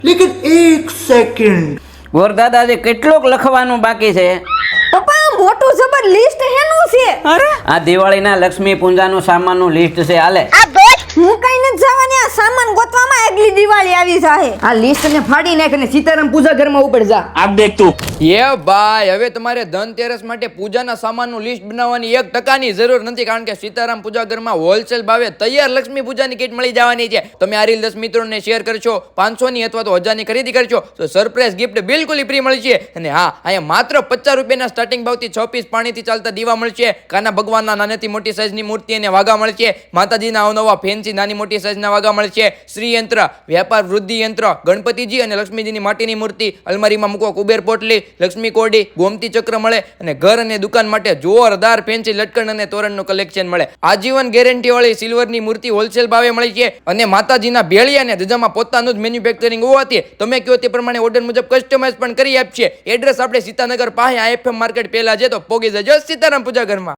लेकिन एक सेकंड ગોરદાદાજી કેટલુંક લખવાનું બાકી છે? પપ્પા મોટું જબર લિસ્ટ હેનું છે. આ દિવાળીના લક્ષ્મી પૂજાનું સામાનનું લિસ્ટ છે. હાલે હું કઈ નથી જવાની, આ સામાન ગોતવામાં આગલી દિવાળી આવી જાહે. આ લિસ્ટ ને ફાડી નાખ અને સીતારામ પૂજા ઘરમાં ઉપર જા. આપ દેખ તું. એ ભાઈ, હવે તમારે ધનતેરસ માટે પૂજાના સામાનનું લિસ્ટ બનાવવાની 1% ની જરૂર નથી, કારણ કે સીતારામ પૂજા ઘરમાં હોલસેલ ભાવે તૈયાર લક્ષ્મી પૂજાની કીટ મળી જવાની છે. તમે આ રીલ 10 મિત્રોને શેર કરશો, 500 ની અથવા તો 1000 ની ખરીદી કરશો તો સરપ્રાઈઝ ગિફ્ટ બિલકુલ ફ્રી મળી છે. અને હા, અહીંયા માત્ર 50 રૂપિયાના સ્ટાર્ટિંગ ભાવથી 6 પીસ પાણીથી ચાલતા દીવા મળશે. કાના ભગવાનના નાનેથી મોટી સાઈઝની મૂર્તિ અને વાઘા મળશે. માતાજીના અવનવા ફેન્સી નાની મોટી સાઈઝના વાઘા મળશે. શ્રી યંત્ર, વ્યાપાર વૃદ્ધિ યંત્ર, ગણપતિજી અને લક્ષ્મીજીની માટીની મૂર્તિ, અલમારીમાં મૂકો કુબેર પોટલી, લક્ષ્મી કોડી, ગોમતી ચક્ર મળે. અને ઘર અને દુકાન માટે જોરદાર ફેન્સી લટકણ અને તોરણનું કલેક્શન મળે. આજીવન ગેરંટી વાળી સિલ્વરની મૂર્તિ હોલસેલ ભાવે મળી છે. અને માતાજીના ભેળિયા અને ધજામાં પોતાનું જ મેન્યુફેક્ચરિંગ હોવાથી તમે કહો તે પ્રમાણે ઓર્ડર મુજબ કસ્ટમાઇઝ પણ કરી આપશે. એડ્રેસ આપણે સીતાનગર પાસે IFM માર્કેટ પહેલા છે, તો પોગી જજો સીતારામ પૂજા ઘરમાં.